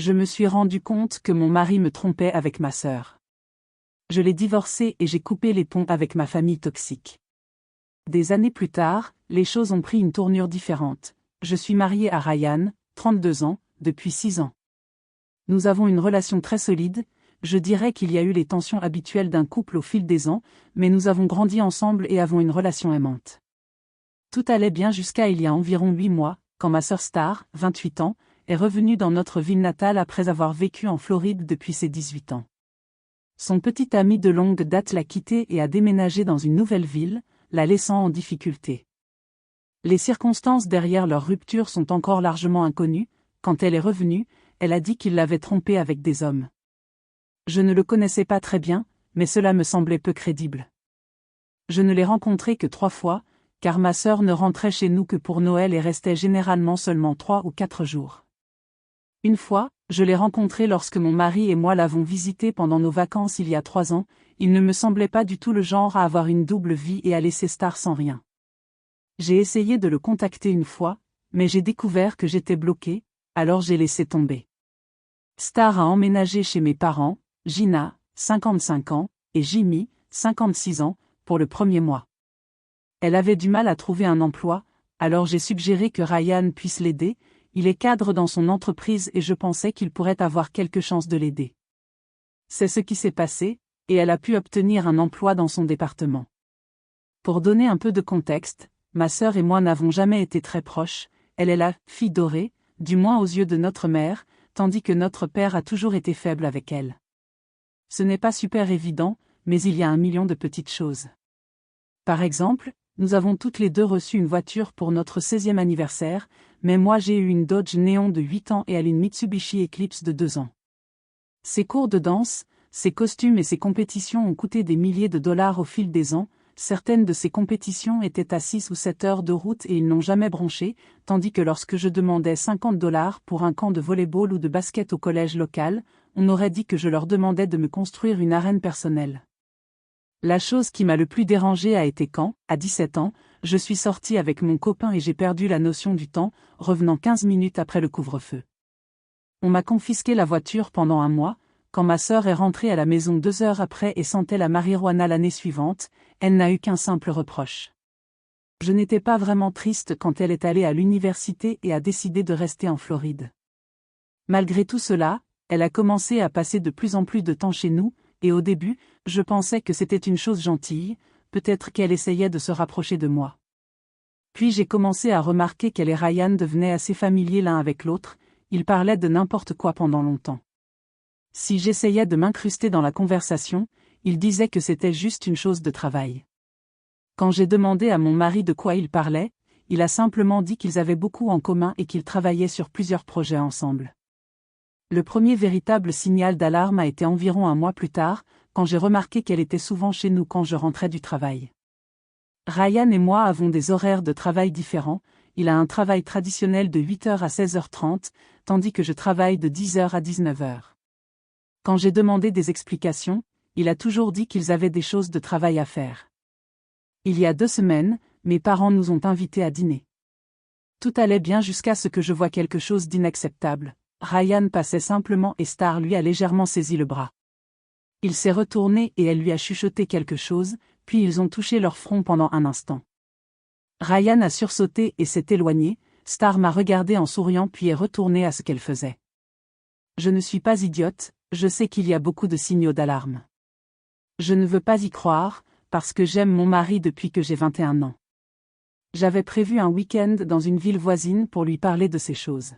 Je me suis rendu compte que mon mari me trompait avec ma sœur. Je l'ai divorcé et j'ai coupé les ponts avec ma famille toxique. Des années plus tard, les choses ont pris une tournure différente. Je suis mariée à Ryan, 32 ans, depuis 6 ans. Nous avons une relation très solide, je dirais qu'il y a eu les tensions habituelles d'un couple au fil des ans, mais nous avons grandi ensemble et avons une relation aimante. Tout allait bien jusqu'à il y a environ 8 mois, quand ma sœur Star, 28 ans, est revenue dans notre ville natale après avoir vécu en Floride depuis ses 18 ans. Son petit ami de longue date l'a quittée et a déménagé dans une nouvelle ville, la laissant en difficulté. Les circonstances derrière leur rupture sont encore largement inconnues. Quand elle est revenue, elle a dit qu'il l'avait trompée avec des hommes. Je ne le connaissais pas très bien, mais cela me semblait peu crédible. Je ne l'ai rencontré que 3 fois, car ma sœur ne rentrait chez nous que pour Noël et restait généralement seulement 3 ou 4 jours. Une fois, je l'ai rencontré lorsque mon mari et moi l'avons visité pendant nos vacances il y a 3 ans. Il ne me semblait pas du tout le genre à avoir une double vie et à laisser Star sans rien. J'ai essayé de le contacter une fois, mais j'ai découvert que j'étais bloqué, alors j'ai laissé tomber. Star a emménagé chez mes parents, Gina, 55 ans, et Jimmy, 56 ans, pour le premier mois. Elle avait du mal à trouver un emploi, alors j'ai suggéré que Ryan puisse l'aider. Il est cadre dans son entreprise et je pensais qu'il pourrait avoir quelque chance de l'aider. C'est ce qui s'est passé, et elle a pu obtenir un emploi dans son département. Pour donner un peu de contexte, ma sœur et moi n'avons jamais été très proches. Elle est la fille dorée, du moins aux yeux de notre mère, tandis que notre père a toujours été faible avec elle. Ce n'est pas super évident, mais il y a 1 million de petites choses. Par exemple, nous avons toutes les deux reçu une voiture pour notre 16e anniversaire, mais moi j'ai eu une Dodge Neon de 8 ans et elle une Mitsubishi Eclipse de 2 ans. Ses cours de danse, ses costumes et ses compétitions ont coûté des milliers de dollars au fil des ans. Certaines de ces compétitions étaient à 6 ou 7 heures de route et ils n'ont jamais bronché, tandis que lorsque je demandais 50 $ pour un camp de volley-ball ou de basket au collège local, on aurait dit que je leur demandais de me construire une arène personnelle. La chose qui m'a le plus dérangée a été quand, à 17 ans, je suis sortie avec mon copain et j'ai perdu la notion du temps, revenant 15 minutes après le couvre-feu. On m'a confisqué la voiture pendant 1 mois. Quand ma sœur est rentrée à la maison 2 heures après et sentait la marijuana l'année suivante, elle n'a eu qu'un simple reproche. Je n'étais pas vraiment triste quand elle est allée à l'université et a décidé de rester en Floride. Malgré tout cela, elle a commencé à passer de plus en plus de temps chez nous, et au début, je pensais que c'était une chose gentille, peut-être qu'elle essayait de se rapprocher de moi. Puis j'ai commencé à remarquer qu'elle et Ryan devenaient assez familiers l'un avec l'autre, ils parlaient de n'importe quoi pendant longtemps. Si j'essayais de m'incruster dans la conversation, il disait que c'était juste une chose de travail. Quand j'ai demandé à mon mari de quoi ils parlaient, il a simplement dit qu'ils avaient beaucoup en commun et qu'ils travaillaient sur plusieurs projets ensemble. Le premier véritable signal d'alarme a été environ 1 mois plus tard, quand j'ai remarqué qu'elle était souvent chez nous quand je rentrais du travail. Ryan et moi avons des horaires de travail différents. Il a un travail traditionnel de 8h à 16h30, tandis que je travaille de 10h à 19h. Quand j'ai demandé des explications, il a toujours dit qu'ils avaient des choses de travail à faire. Il y a 2 semaines, mes parents nous ont invités à dîner. Tout allait bien jusqu'à ce que je voie quelque chose d'inacceptable. Ryan passait simplement et Star lui a légèrement saisi le bras. Il s'est retourné et elle lui a chuchoté quelque chose, puis ils ont touché leur front pendant un instant. Ryan a sursauté et s'est éloigné. Star m'a regardé en souriant puis est retournée à ce qu'elle faisait. Je ne suis pas idiote, je sais qu'il y a beaucoup de signaux d'alarme. Je ne veux pas y croire, parce que j'aime mon mari depuis que j'ai 21 ans. J'avais prévu un week-end dans une ville voisine pour lui parler de ces choses.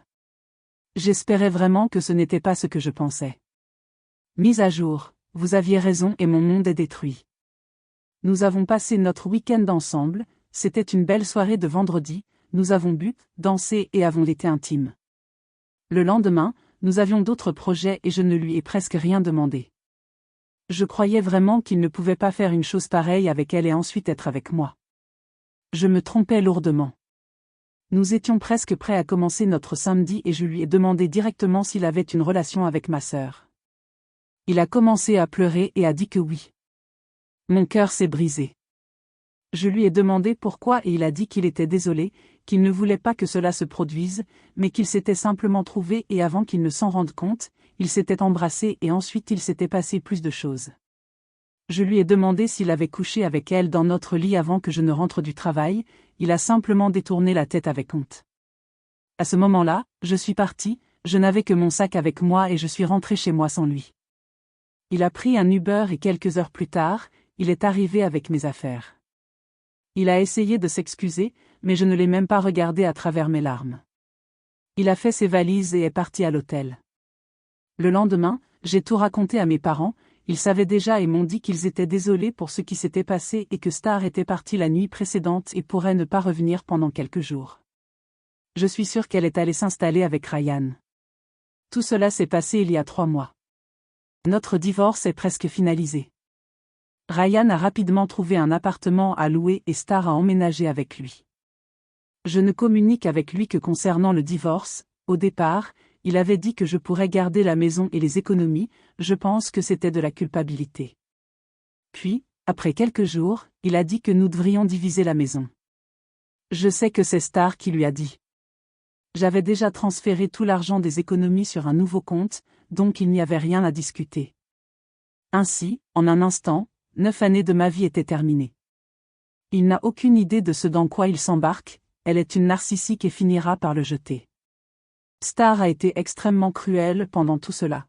J'espérais vraiment que ce n'était pas ce que je pensais. Mise à jour, vous aviez raison et mon monde est détruit. Nous avons passé notre week-end ensemble, c'était une belle soirée de vendredi, nous avons bu, dansé et avons été intimes. Le lendemain, nous avions d'autres projets et je ne lui ai presque rien demandé. Je croyais vraiment qu'il ne pouvait pas faire une chose pareille avec elle et ensuite être avec moi. Je me trompais lourdement. Nous étions presque prêts à commencer notre samedi et je lui ai demandé directement s'il avait une relation avec ma sœur. Il a commencé à pleurer et a dit que oui. Mon cœur s'est brisé. Je lui ai demandé pourquoi et il a dit qu'il était désolé, qu'il ne voulait pas que cela se produise, mais qu'il s'était simplement trouvé et avant qu'il ne s'en rende compte, ils s'étaient embrassés et ensuite il s'était passé plus de choses. Je lui ai demandé s'il avait couché avec elle dans notre lit avant que je ne rentre du travail, il a simplement détourné la tête avec honte. À ce moment-là, je suis partie, je n'avais que mon sac avec moi et je suis rentrée chez moi sans lui. Il a pris un Uber et quelques heures plus tard, il est arrivé avec mes affaires. Il a essayé de s'excuser, mais je ne l'ai même pas regardé à travers mes larmes. Il a fait ses valises et est parti à l'hôtel. Le lendemain, j'ai tout raconté à mes parents, ils savaient déjà et m'ont dit qu'ils étaient désolés pour ce qui s'était passé et que Star était partie la nuit précédente et pourrait ne pas revenir pendant quelques jours. Je suis sûre qu'elle est allée s'installer avec Ryan. Tout cela s'est passé il y a 3 mois. Notre divorce est presque finalisé. Ryan a rapidement trouvé un appartement à louer et Star a emménagé avec lui. Je ne communique avec lui que concernant le divorce. Au départ, il avait dit que je pourrais garder la maison et les économies, je pense que c'était de la culpabilité. Puis, après quelques jours, il a dit que nous devrions diviser la maison. Je sais que c'est Star qui lui a dit. J'avais déjà transféré tout l'argent des économies sur un nouveau compte, donc il n'y avait rien à discuter. Ainsi, en un instant, 9 années de ma vie étaient terminées. Il n'a aucune idée de ce dans quoi il s'embarque, elle est une narcissique et finira par le jeter. Star a été extrêmement cruelle pendant tout cela.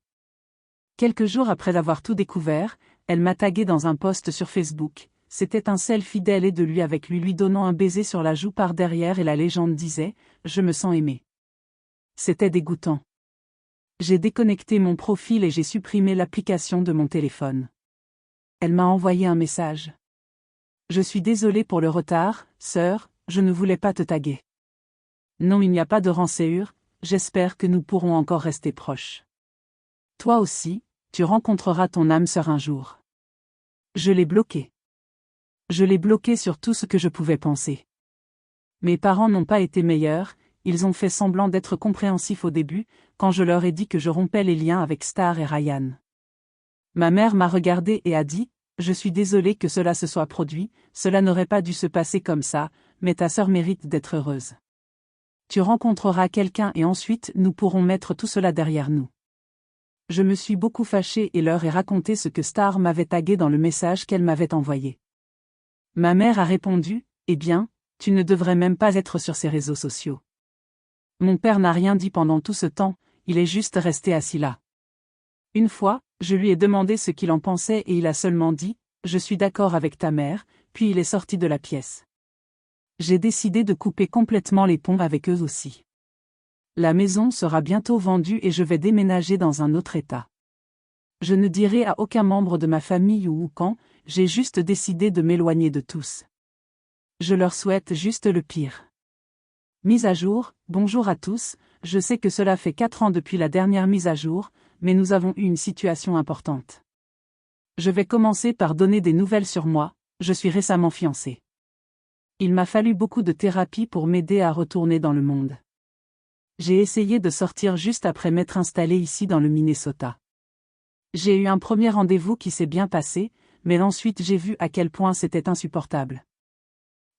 Quelques jours après avoir tout découvert, elle m'a tagué dans un post sur Facebook, c'était un selfie d'elle et de lui avec lui donnant un baiser sur la joue par derrière et la légende disait « Je me sens aimée ». C'était dégoûtant. J'ai déconnecté mon profil et j'ai supprimé l'application de mon téléphone. Elle m'a envoyé un message. Je suis désolée pour le retard, sœur, je ne voulais pas te taguer. Non, il n'y a pas de rancœur, j'espère que nous pourrons encore rester proches. Toi aussi, tu rencontreras ton âme sœur un jour. Je l'ai bloqué. Je l'ai bloqué sur tout ce que je pouvais penser. Mes parents n'ont pas été meilleurs, ils ont fait semblant d'être compréhensifs au début, quand je leur ai dit que je rompais les liens avec Star et Ryan. Ma mère m'a regardé et a dit « Je suis désolée que cela se soit produit, cela n'aurait pas dû se passer comme ça, mais ta sœur mérite d'être heureuse. Tu rencontreras quelqu'un et ensuite nous pourrons mettre tout cela derrière nous. » Je me suis beaucoup fâchée et leur ai raconté ce que Star m'avait tagué dans le message qu'elle m'avait envoyé. Ma mère a répondu « Eh bien, tu ne devrais même pas être sur ces réseaux sociaux. » Mon père n'a rien dit pendant tout ce temps, il est juste resté assis là. Une fois, je lui ai demandé ce qu'il en pensait et il a seulement dit « Je suis d'accord avec ta mère », puis il est sorti de la pièce. J'ai décidé de couper complètement les ponts avec eux aussi. La maison sera bientôt vendue et je vais déménager dans un autre état. Je ne dirai à aucun membre de ma famille où ou quand, j'ai juste décidé de m'éloigner de tous. Je leur souhaite juste le pire. Mise à jour, bonjour à tous, je sais que cela fait 4 ans depuis la dernière mise à jour, mais nous avons eu une situation importante. Je vais commencer par donner des nouvelles sur moi, je suis récemment fiancée. Il m'a fallu beaucoup de thérapie pour m'aider à retourner dans le monde. J'ai essayé de sortir juste après m'être installée ici dans le Minnesota. J'ai eu un premier rendez-vous qui s'est bien passé, mais ensuite j'ai vu à quel point c'était insupportable.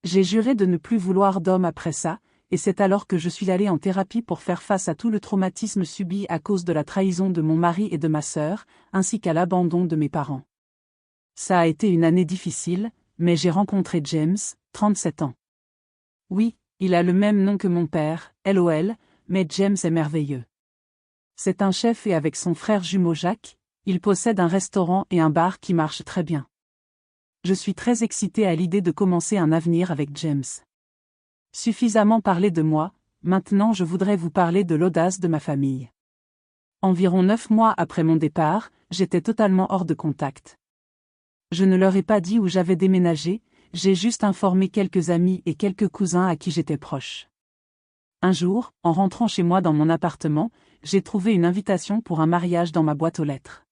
J'ai juré de ne plus vouloir d'homme après ça, et c'est alors que je suis allée en thérapie pour faire face à tout le traumatisme subi à cause de la trahison de mon mari et de ma sœur, ainsi qu'à l'abandon de mes parents. Ça a été une année difficile, mais j'ai rencontré James, 37 ans. Oui, il a le même nom que mon père, LOL, mais James est merveilleux. C'est un chef et avec son frère jumeau Jacques, il possède un restaurant et un bar qui marchent très bien. Je suis très excitée à l'idée de commencer un avenir avec James. Suffisamment parlé de moi, maintenant je voudrais vous parler de l'audace de ma famille. Environ 9 mois après mon départ, j'étais totalement hors de contact. Je ne leur ai pas dit où j'avais déménagé, j'ai juste informé quelques amis et quelques cousins à qui j'étais proche. Un jour, en rentrant chez moi dans mon appartement, j'ai trouvé une invitation pour un mariage dans ma boîte aux lettres.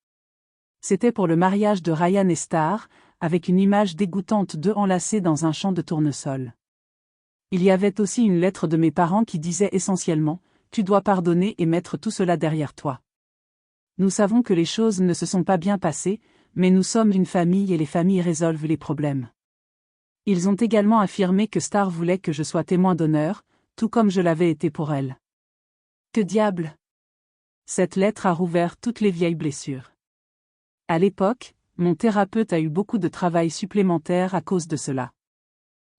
C'était pour le mariage de Ryan et Star, avec une image dégoûtante d'eux enlacés dans un champ de tournesol. Il y avait aussi une lettre de mes parents qui disait essentiellement « Tu dois pardonner et mettre tout cela derrière toi. Nous savons que les choses ne se sont pas bien passées, mais nous sommes une famille et les familles résolvent les problèmes. Ils ont également affirmé que Star voulait que je sois témoin d'honneur, tout comme je l'avais été pour elle. Que diable! Cette lettre a rouvert toutes les vieilles blessures. À l'époque, mon thérapeute a eu beaucoup de travail supplémentaire à cause de cela.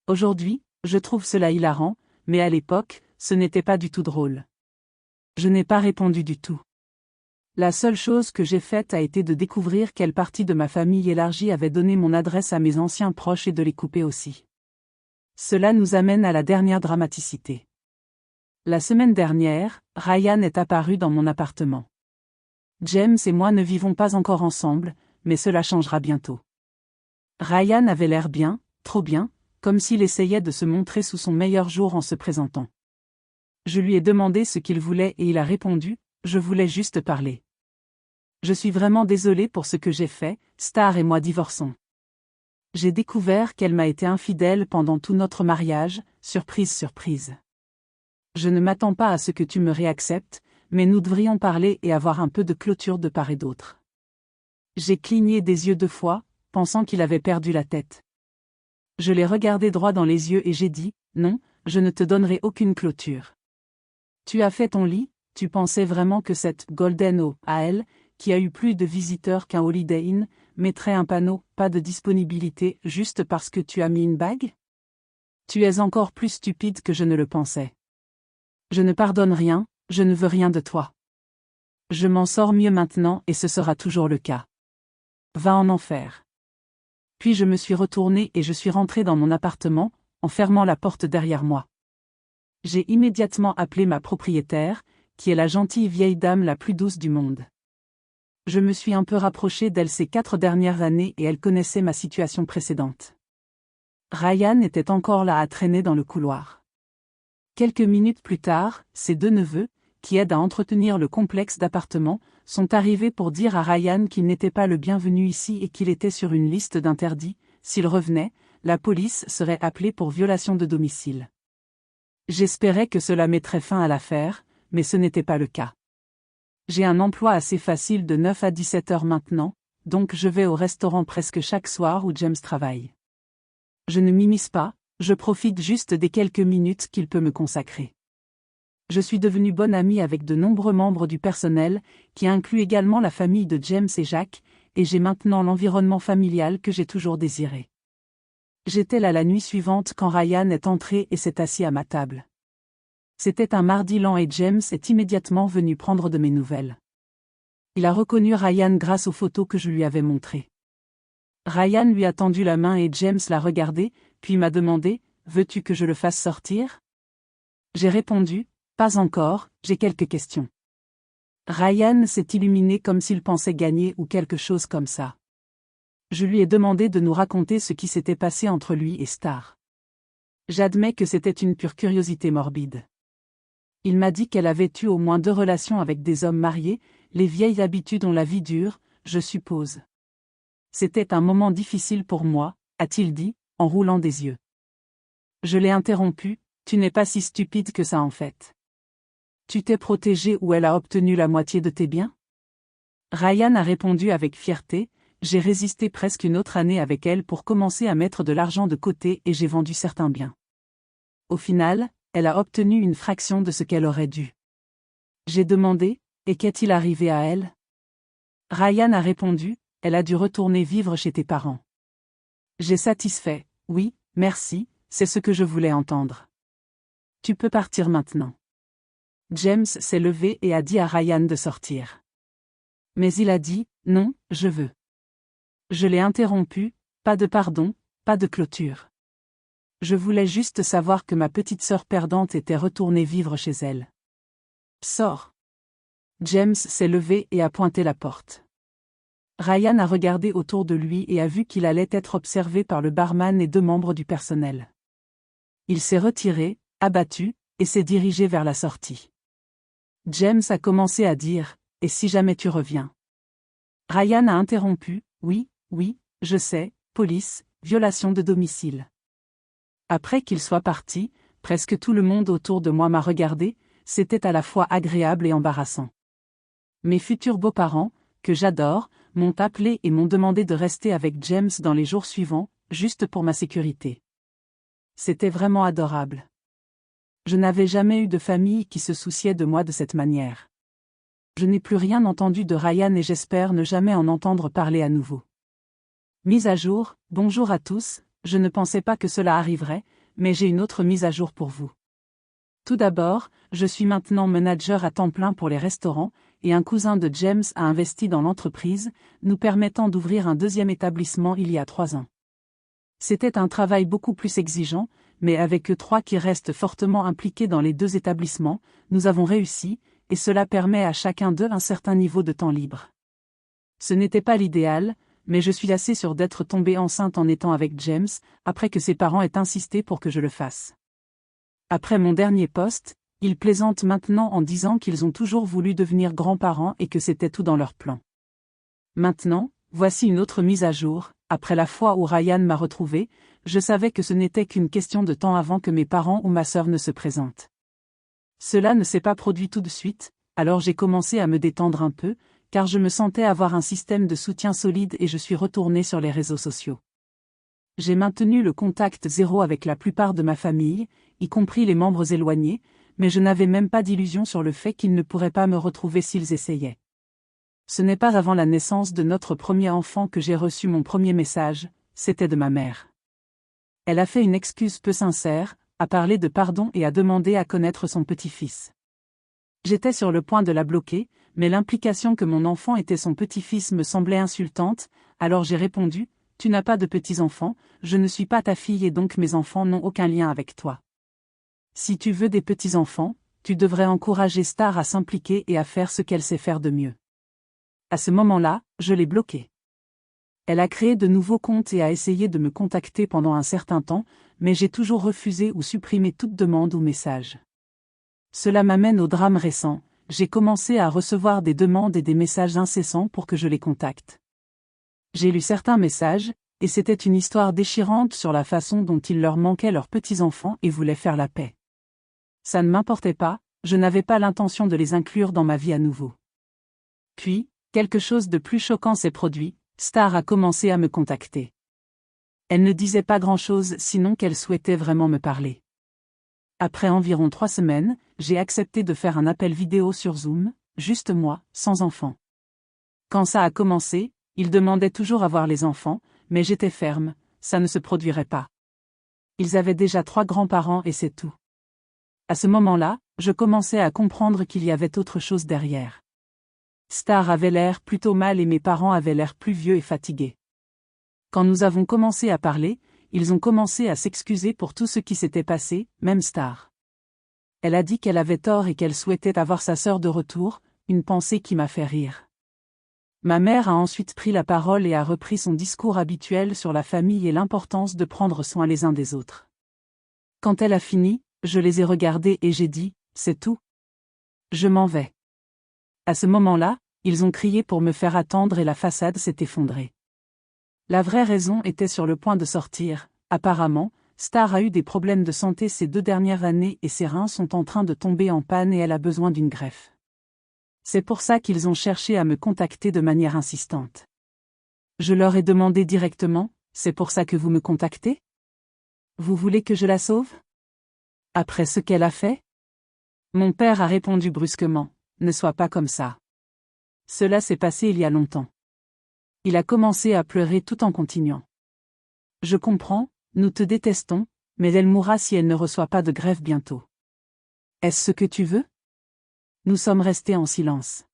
Aujourd'hui, je trouve cela hilarant, mais à l'époque, ce n'était pas du tout drôle. Je n'ai pas répondu du tout. La seule chose que j'ai faite a été de découvrir quelle partie de ma famille élargie avait donné mon adresse à mes anciens proches et de les couper aussi. Cela nous amène à la dernière dramaticité. La semaine dernière, Ryan est apparu dans mon appartement. James et moi ne vivons pas encore ensemble, mais cela changera bientôt. Ryan avait l'air bien, trop bien, comme s'il essayait de se montrer sous son meilleur jour en se présentant. Je lui ai demandé ce qu'il voulait et il a répondu, « Je voulais juste parler. Je suis vraiment désolé pour ce que j'ai fait, Star et moi divorçons. J'ai découvert qu'elle m'a été infidèle pendant tout notre mariage, surprise surprise. Je ne m'attends pas à ce que tu me réacceptes, mais nous devrions parler et avoir un peu de clôture de part et d'autre. » J'ai cligné des yeux 2 fois, pensant qu'il avait perdu la tête. Je l'ai regardé droit dans les yeux et j'ai dit, « Non, je ne te donnerai aucune clôture. Tu as fait ton lit, tu pensais vraiment que cette Golden O, à elle, qui a eu plus de visiteurs qu'un Holiday Inn, mettrait un panneau « Pas de disponibilité » juste parce que tu as mis une bague? Tu es encore plus stupide que je ne le pensais. Je ne pardonne rien, je ne veux rien de toi. Je m'en sors mieux maintenant et ce sera toujours le cas. Va en enfer. Puis je me suis retournée et je suis rentrée dans mon appartement, en fermant la porte derrière moi. J'ai immédiatement appelé ma propriétaire, qui est la gentille vieille dame la plus douce du monde. Je me suis un peu rapprochée d'elle ces 4 dernières années et elle connaissait ma situation précédente. Ryan était encore là à traîner dans le couloir. Quelques minutes plus tard, ses 2 neveux, qui aident à entretenir le complexe d'appartements, sont arrivés pour dire à Ryan qu'il n'était pas le bienvenu ici et qu'il était sur une liste d'interdits. S'il revenait, la police serait appelée pour violation de domicile. J'espérais que cela mettrait fin à l'affaire, mais ce n'était pas le cas. J'ai un emploi assez facile de 9 à 17 heures maintenant, donc je vais au restaurant presque chaque soir où James travaille. Je ne m'immisce pas, je profite juste des quelques minutes qu'il peut me consacrer. Je suis devenue bonne amie avec de nombreux membres du personnel, qui inclut également la famille de James et Jacques, et j'ai maintenant l'environnement familial que j'ai toujours désiré. J'étais là la nuit suivante quand Ryan est entré et s'est assis à ma table. C'était un mardi lent et James est immédiatement venu prendre de mes nouvelles. Il a reconnu Ryan grâce aux photos que je lui avais montrées. Ryan lui a tendu la main et James l'a regardé, puis m'a demandé « Veux-tu que je le fasse sortir ?» J'ai répondu « Pas encore, j'ai quelques questions. » Ryan s'est illuminé comme s'il pensait gagner ou quelque chose comme ça. Je lui ai demandé de nous raconter ce qui s'était passé entre lui et Star. J'admets que c'était une pure curiosité morbide. Il m'a dit qu'elle avait eu au moins 2 relations avec des hommes mariés, les vieilles habitudes ont la vie dure, je suppose. C'était un moment difficile pour moi, a-t-il dit, en roulant des yeux. Je l'ai interrompu, tu n'es pas si stupide que ça en fait. Tu t'es protégée ou elle a obtenu la moitié de tes biens? Ryan a répondu avec fierté, j'ai résisté presque une autre année avec elle pour commencer à mettre de l'argent de côté et j'ai vendu certains biens. Au final, elle a obtenu une fraction de ce qu'elle aurait dû. J'ai demandé, et qu'est-il arrivé à elle? Ryan a répondu, elle a dû retourner vivre chez tes parents. J'ai satisfait, oui, merci, c'est ce que je voulais entendre. Tu peux partir maintenant. James s'est levé et a dit à Ryan de sortir. Mais il a dit, non, je veux. Je l'ai interrompu, pas de pardon, pas de clôture. Je voulais juste savoir que ma petite sœur perdante était retournée vivre chez elle. Sors. James s'est levé et a pointé la porte. Ryan a regardé autour de lui et a vu qu'il allait être observé par le barman et 2 membres du personnel. Il s'est retiré, abattu, et s'est dirigé vers la sortie. James a commencé à dire, « Et si jamais tu reviens ?» Ryan a interrompu, « Oui, oui, je sais, police, violation de domicile. » Après qu'il soit parti, presque tout le monde autour de moi m'a regardé, c'était à la fois agréable et embarrassant. Mes futurs beaux-parents, que j'adore, m'ont appelé et m'ont demandé de rester avec James dans les jours suivants, juste pour ma sécurité. C'était vraiment adorable. Je n'avais jamais eu de famille qui se souciait de moi de cette manière. Je n'ai plus rien entendu de Ryan et j'espère ne jamais en entendre parler à nouveau. Mise à jour, bonjour à tous, je ne pensais pas que cela arriverait, mais j'ai une autre mise à jour pour vous. Tout d'abord, je suis maintenant manager à temps plein pour les restaurants, et un cousin de James a investi dans l'entreprise, nous permettant d'ouvrir un deuxième établissement il y a 3 ans. C'était un travail beaucoup plus exigeant, mais avec eux 3 qui restent fortement impliqués dans les 2 établissements, nous avons réussi, et cela permet à chacun d'eux un certain niveau de temps libre. Ce n'était pas l'idéal, mais je suis assez sûre d'être tombée enceinte en étant avec James, après que ses parents aient insisté pour que je le fasse. Après mon dernier poste, ils plaisantent maintenant en disant qu'ils ont toujours voulu devenir grands-parents et que c'était tout dans leur plan. Maintenant, voici une autre mise à jour. Après la fois où Ryan m'a retrouvée, je savais que ce n'était qu'une question de temps avant que mes parents ou ma sœur ne se présentent. Cela ne s'est pas produit tout de suite, alors j'ai commencé à me détendre un peu, car je me sentais avoir un système de soutien solide et je suis retournée sur les réseaux sociaux. J'ai maintenu le contact zéro avec la plupart de ma famille, y compris les membres éloignés, mais je n'avais même pas d'illusion sur le fait qu'ils ne pourraient pas me retrouver s'ils essayaient. Ce n'est pas avant la naissance de notre premier enfant que j'ai reçu mon premier message, c'était de ma mère. Elle a fait une excuse peu sincère, a parlé de pardon et a demandé à connaître son petit-fils. J'étais sur le point de la bloquer, mais l'implication que mon enfant était son petit-fils me semblait insultante, alors j'ai répondu, « Tu n'as pas de petits-enfants, je ne suis pas ta fille et donc mes enfants n'ont aucun lien avec toi. Si tu veux des petits-enfants, tu devrais encourager Star à s'impliquer et à faire ce qu'elle sait faire de mieux. » À ce moment-là, je l'ai bloquée. Elle a créé de nouveaux comptes et a essayé de me contacter pendant un certain temps, mais j'ai toujours refusé ou supprimé toute demande ou message. Cela m'amène au drame récent, j'ai commencé à recevoir des demandes et des messages incessants pour que je les contacte. J'ai lu certains messages, et c'était une histoire déchirante sur la façon dont il leur manquait leurs petits-enfants et voulaient faire la paix. Ça ne m'importait pas, je n'avais pas l'intention de les inclure dans ma vie à nouveau. Puis, quelque chose de plus choquant s'est produit, Star a commencé à me contacter. Elle ne disait pas grand-chose sinon qu'elle souhaitait vraiment me parler. Après environ 3 semaines, j'ai accepté de faire un appel vidéo sur Zoom, juste moi, sans enfant. Quand ça a commencé, ils demandaient toujours à voir les enfants, mais j'étais ferme, ça ne se produirait pas. Ils avaient déjà 3 grands-parents et c'est tout. À ce moment-là, je commençais à comprendre qu'il y avait autre chose derrière. Star avait l'air plutôt mal et mes parents avaient l'air plus vieux et fatigués. Quand nous avons commencé à parler, ils ont commencé à s'excuser pour tout ce qui s'était passé, même Star. Elle a dit qu'elle avait tort et qu'elle souhaitait avoir sa sœur de retour, une pensée qui m'a fait rire. Ma mère a ensuite pris la parole et a repris son discours habituel sur la famille et l'importance de prendre soin les uns des autres. Quand elle a fini, je les ai regardés et j'ai dit, c'est tout. Je m'en vais. À ce moment-là, ils ont crié pour me faire attendre et la façade s'est effondrée. La vraie raison était sur le point de sortir. Apparemment, Star a eu des problèmes de santé ces 2 dernières années et ses reins sont en train de tomber en panne et elle a besoin d'une greffe. C'est pour ça qu'ils ont cherché à me contacter de manière insistante. Je leur ai demandé directement, c'est pour ça que vous me contactez? Vous voulez que je la sauve? Après ce qu'elle a fait? Mon père a répondu brusquement, ne sois pas comme ça. Cela s'est passé il y a longtemps. Il a commencé à pleurer tout en continuant. Je comprends, nous te détestons, mais elle mourra si elle ne reçoit pas de greffe bientôt. Est-ce ce que tu veux? Nous sommes restés en silence.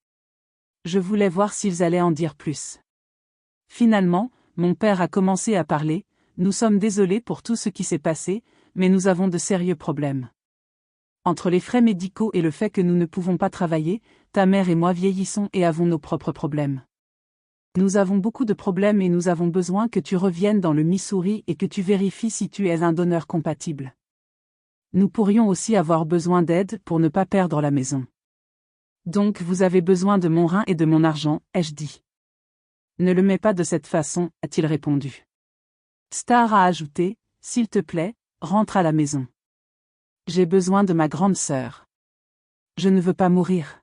Je voulais voir s'ils allaient en dire plus. Finalement, mon père a commencé à parler, nous sommes désolés pour tout ce qui s'est passé, mais nous avons de sérieux problèmes. Entre les frais médicaux et le fait que nous ne pouvons pas travailler, ta mère et moi vieillissons et avons nos propres problèmes. Nous avons beaucoup de problèmes et nous avons besoin que tu reviennes dans le Missouri et que tu vérifies si tu es un donneur compatible. Nous pourrions aussi avoir besoin d'aide pour ne pas perdre la maison. Donc vous avez besoin de mon rein et de mon argent, ai-je dit. Ne le mets pas de cette façon, a-t-il répondu. Star a ajouté, s'il te plaît, rentre à la maison. J'ai besoin de ma grande sœur. Je ne veux pas mourir.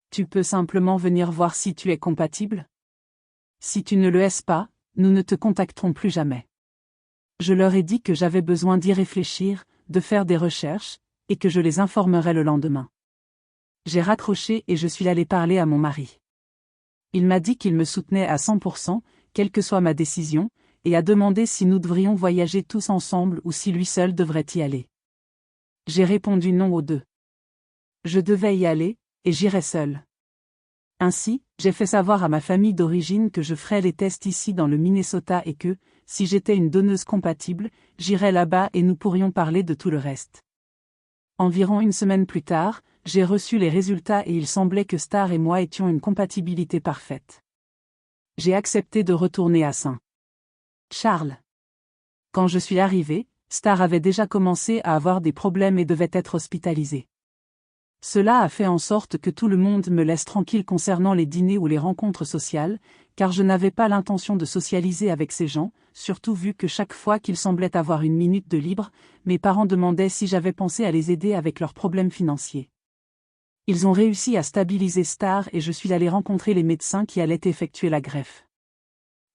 Tu peux simplement venir voir si tu es compatible? Si tu ne le es pas, nous ne te contacterons plus jamais. Je leur ai dit que j'avais besoin d'y réfléchir, de faire des recherches, et que je les informerais le lendemain. J'ai raccroché et je suis allé parler à mon mari. Il m'a dit qu'il me soutenait à 100%, quelle que soit ma décision, et a demandé si nous devrions voyager tous ensemble ou si lui seul devrait y aller. J'ai répondu non aux deux. Je devais y aller, et j'irai seul. Ainsi, j'ai fait savoir à ma famille d'origine que je ferais les tests ici dans le Minnesota et que, si j'étais une donneuse compatible, j'irais là-bas et nous pourrions parler de tout le reste. Environ une semaine plus tard, j'ai reçu les résultats et il semblait que Star et moi étions une compatibilité parfaite. J'ai accepté de retourner à Saint-Charles. Quand je suis arrivé, Star avait déjà commencé à avoir des problèmes et devait être hospitalisé. Cela a fait en sorte que tout le monde me laisse tranquille concernant les dîners ou les rencontres sociales, car je n'avais pas l'intention de socialiser avec ces gens, surtout vu que chaque fois qu'ils semblaient avoir une minute de libre, mes parents demandaient si j'avais pensé à les aider avec leurs problèmes financiers. Ils ont réussi à stabiliser Star et je suis allé rencontrer les médecins qui allaient effectuer la greffe.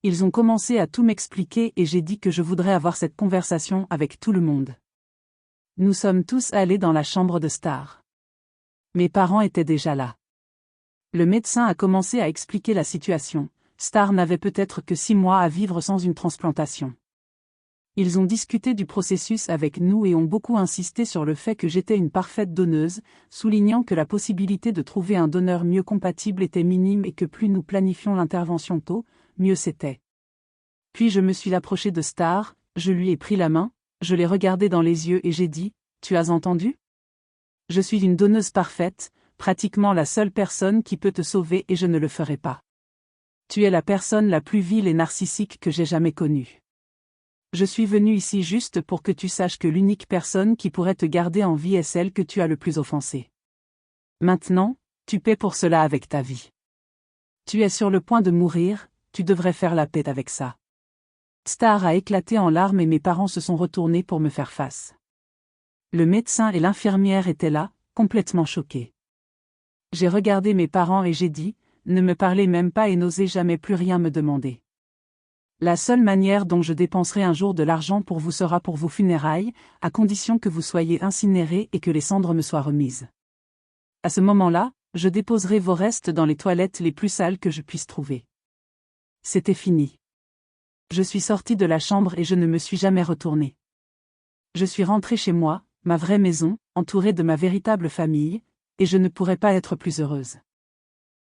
Ils ont commencé à tout m'expliquer et j'ai dit que je voudrais avoir cette conversation avec tout le monde. Nous sommes tous allés dans la chambre de Star. Mes parents étaient déjà là. Le médecin a commencé à expliquer la situation. Star n'avait peut-être que 6 mois à vivre sans une transplantation. Ils ont discuté du processus avec nous et ont beaucoup insisté sur le fait que j'étais une parfaite donneuse, soulignant que la possibilité de trouver un donneur mieux compatible était minime et que plus nous planifions l'intervention tôt, mieux c'était. Puis je me suis approché de Star, je lui ai pris la main, je l'ai regardé dans les yeux et j'ai dit « Tu as entendu ? Je suis une donneuse parfaite, pratiquement la seule personne qui peut te sauver et je ne le ferai pas. Tu es la personne la plus vile et narcissique que j'ai jamais connue. Je suis venu ici juste pour que tu saches que l'unique personne qui pourrait te garder en vie est celle que tu as le plus offensée. Maintenant, tu paies pour cela avec ta vie. Tu es sur le point de mourir, tu devrais faire la paix avec ça. » Star a éclaté en larmes et mes parents se sont retournés pour me faire face. Le médecin et l'infirmière étaient là, complètement choqués. J'ai regardé mes parents et j'ai dit, ne me parlez même pas et n'osez jamais plus rien me demander. La seule manière dont je dépenserai un jour de l'argent pour vous sera pour vos funérailles, à condition que vous soyez incinérés et que les cendres me soient remises. À ce moment-là, je déposerai vos restes dans les toilettes les plus sales que je puisse trouver. C'était fini. Je suis sortie de la chambre et je ne me suis jamais retournée. Je suis rentrée chez moi, ma vraie maison, entourée de ma véritable famille, et je ne pourrais pas être plus heureuse.